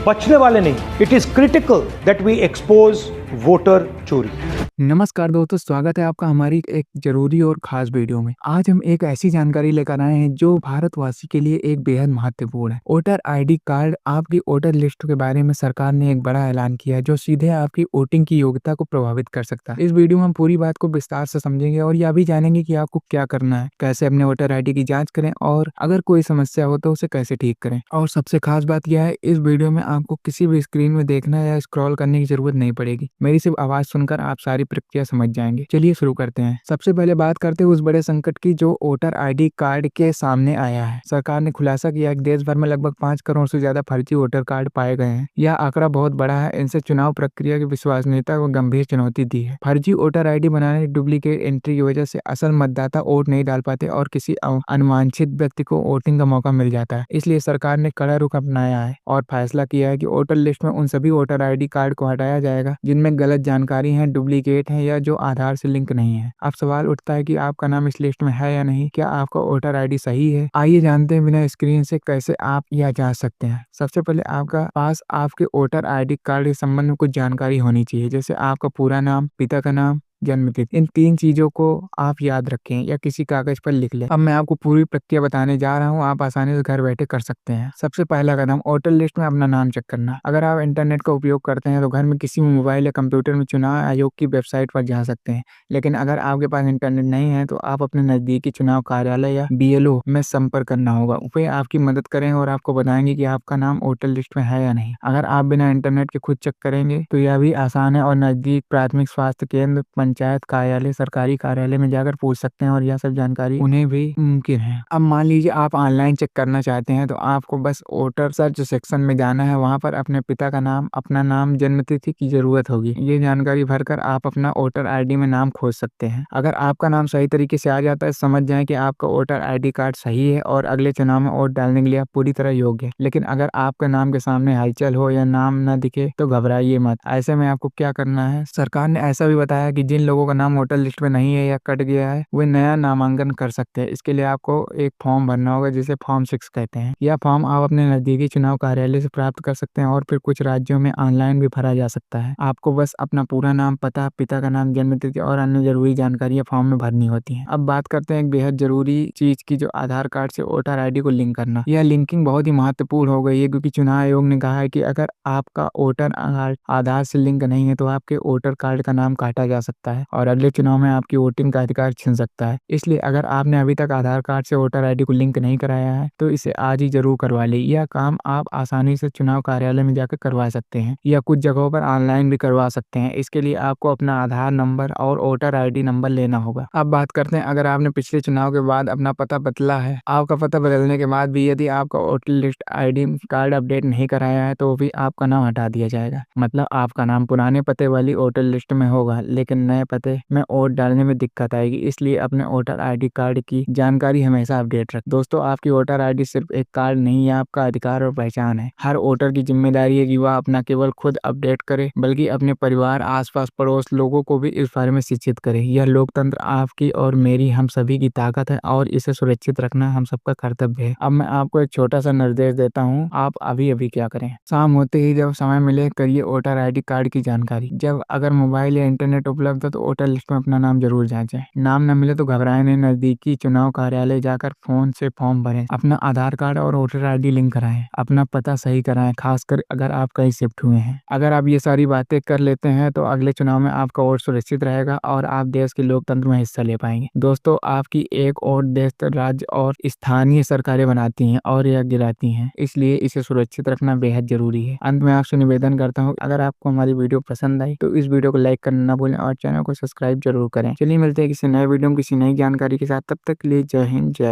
बचने वाले नहीं. It is critical that we expose voter चोरी. नमस्कार दोस्तों, स्वागत है आपका हमारी एक जरूरी और खास वीडियो में। आज हम एक ऐसी जानकारी लेकर आए हैं जो भारतवासी के लिए एक बेहद महत्वपूर्ण है। वोटर आईडी कार्ड आपकी वोटर लिस्ट के बारे में सरकार ने एक बड़ा ऐलान किया है जो सीधे आपकी वोटिंग की योग्यता को प्रभावित कर सकता है। इस वीडियो में हम पूरी बात को विस्तार से समझेंगे और यह भी जानेंगे कि आपको क्या करना है, कैसे अपने वोटर आईडी की जाँच करें और अगर कोई समस्या हो तो उसे कैसे ठीक करें। और सबसे खास बात यह है, इस वीडियो में आपको किसी भी स्क्रीन में देखना या स्क्रॉल करने की जरूरत नहीं पड़ेगी। मेरी सिर्फ आवाज सुनकर आप सारी प्रक्रिया समझ जाएंगे। चलिए शुरू करते हैं। सबसे पहले बात करते हैं उस बड़े संकट की जो वोटर आईडी कार्ड के सामने आया है। सरकार ने खुलासा किया कि देश भर में लगभग 5 करोड़ से ज्यादा फर्जी वोटर कार्ड पाए गए हैं। यह आंकड़ा बहुत बड़ा है। इनसे चुनाव प्रक्रिया की विश्वसनीयता को गंभीर चुनौती दी है। फर्जी वोटर आईडी बनाने की डुप्लीकेट एंट्री की वजह से असल मतदाता वोट नहीं डाल पाते और किसी अनुवांछित व्यक्ति को वोटिंग का मौका मिल जाता है। इसलिए सरकार ने कड़ा रुख अपनाया है और फैसला किया है कि वोटर लिस्ट में उन सभी वोटर आईडी कार्ड को हटाया जाएगा जिनमें गलत जानकारी है, डुप्लीकेट है या जो आधार से लिंक नहीं है। अब सवाल उठता है कि आपका नाम इस लिस्ट में है या नहीं, क्या आपका वोटर आईडी सही है। आइए जानते हैं बिना स्क्रीन से कैसे आप यह जांच सकते हैं। सबसे पहले आपका पास आपके वोटर आईडी कार्ड के संबंध में कुछ जानकारी होनी चाहिए, जैसे आपका पूरा नाम, पिता का नाम, जन्मतिथि। इन 3 चीजों को आप याद रखें या किसी कागज पर लिख लें। अब मैं आपको पूरी प्रक्रिया बताने जा रहा हूँ, आप आसानी से घर बैठे कर सकते हैं। सबसे पहला कदम, वोटर लिस्ट में अपना नाम चेक करना। अगर आप इंटरनेट का उपयोग करते हैं तो घर में किसी भी मोबाइल या कंप्यूटर में चुनाव आयोग की वेबसाइट पर जा सकते हैं। लेकिन अगर आपके पास इंटरनेट नहीं है तो आप अपने नजदीकी चुनाव कार्यालय या BLO में संपर्क करना होगा। वे आपकी मदद करें और आपको बताएंगे कि आपका नाम वोटर लिस्ट में है या नहीं। अगर आप बिना इंटरनेट के खुद चेक करेंगे तो यह भी आसान है और नजदीक प्राथमिक स्वास्थ्य केंद्र, पंचायत कार्यालय, सरकारी कार्यालय में जाकर पूछ सकते हैं और यह सब जानकारी उन्हें भी मुमकिन है। अब मान लीजिए आप ऑनलाइन चेक करना चाहते हैं तो आपको बस वोटर सर्च सेक्शन में जाना है। वहां पर अपने पिता का नाम, अपना नाम, जन्मतिथि की जरूरत होगी। ये जानकारी भरकर आप अपना वोटर आईडी में नाम खोज सकते हैं। अगर आपका नाम सही तरीके से आ जाता है, समझ जाए कि आपका वोटर आईडी कार्ड सही है और अगले चुनाव में वोट डालने के लिए आप पूरी तरह योग्य है। लेकिन अगर आपके नाम के सामने हलचल हो या नाम न दिखे तो घबराइए मत। ऐसे में आपको क्या करना है, सरकार ने ऐसा भी बताया कि जिन लोगों का नाम वोटर लिस्ट में नहीं है या कट गया है वे नया नामांकन कर सकते हैं। इसके लिए आपको एक फॉर्म भरना होगा जिसे फॉर्म 6 कहते हैं। यह फॉर्म आप अपने नजदीकी चुनाव कार्यालय से प्राप्त कर सकते हैं और फिर कुछ राज्यों में ऑनलाइन भी भरा जा सकता है। आपको बस अपना पूरा नाम, पता, पिता का नाम, जन्मतिथि और अन्य जरूरी जानकारियां फॉर्म में भरनी होती हैं। अब बात करते हैं एक बेहद जरूरी चीज की, जो आधार कार्ड से वोटर आईडी को लिंक करना। यह लिंकिंग बहुत ही महत्वपूर्ण हो गई है क्योंकि चुनाव आयोग ने कहा है कि अगर आपका वोटर आधार से लिंक नहीं है तो आपके वोटर कार्ड का नाम काटा जा सकता है और अगले चुनाव में आपकी वोटिंग का अधिकार छिन सकता है। इसलिए अगर आपने अभी तक आधार कार्ड से वोटर आईडी को लिंक नहीं कराया है तो इसे आज ही जरूर करवा ले। यह काम आप आसानी से चुनाव कार्यालय में जाकर करवा सकते हैं या कुछ जगहों पर ऑनलाइन भी करवा सकते हैं। इसके लिए आपको अपना आधार नंबर और वोटर आईडी नंबर लेना होगा। अब बात करते हैं, अगर आपने पिछले चुनाव के बाद अपना पता बदला है, आपका पता बदलने के बाद भी यदि आपका voter list ID card update नहीं कराया है तो भी आपका नाम हटा दिया जाएगा। मतलब आपका नाम पुराने पते वाली वोटर लिस्ट में होगा लेकिन नए पते में वोट डालने में दिक्कत आएगी। इसलिए अपने वोटर आईडी कार्ड की जानकारी हमेशा अपडेट रखें। दोस्तों, आपकी वोटर आईडी सिर्फ एक कार्ड नहीं है, आपका अधिकार और पहचान है। हर वोटर की जिम्मेदारी है कि वह अपना केवल खुद अपडेट करे बल्कि अपने परिवार, आसपास, पड़ोस लोगों को भी इस बारे में शिक्षित करे। यह लोकतंत्र आपकी और मेरी, हम सभी की ताकत है और इसे सुरक्षित रखना हम सबका कर्तव्य है। अब मैं आपको एक छोटा सा निर्देश देता हूँ, आप अभी अभी क्या करें। शाम होते ही जब समय मिले करिए वोटर आईडी कार्ड की जानकारी। जब अगर मोबाइल या इंटरनेट उपलब्ध है तो वोटर लिस्ट में अपना नाम जरूर जांचें। नाम न मिले तो घबराएं नहीं, नजदीकी चुनाव कार्यालय जाकर फोन से फॉर्म भरें, अपना आधार कार्ड और वोटर आईडी लिंक कराएं, अपना पता सही कराएं, खासकर अगर आप कहीं शिफ्ट हुए हैं। अगर आप ये सारी बातें कर लेते हैं तो अगले चुनाव में आपका वोट सुरक्षित रहेगा और आप देश के लोकतंत्र में हिस्सा ले पाएंगे। दोस्तों, आपकी एक और देश, राज्य और स्थानीय सरकारें बनाती हैं और यह गिराती हैं, इसलिए इसे सुरक्षित रखना बेहद जरूरी है। अंत में आपसे निवेदन करता हूँ, अगर आपको हमारी वीडियो पसंद आई तो इस वीडियो को लाइक करना ना भूलें और चैनल को सब्सक्राइब जरूर करें। चलिए मिलते हैं किसी नए वीडियो में किसी नई जानकारी के साथ। तब तक के लिए जय हिंद, जय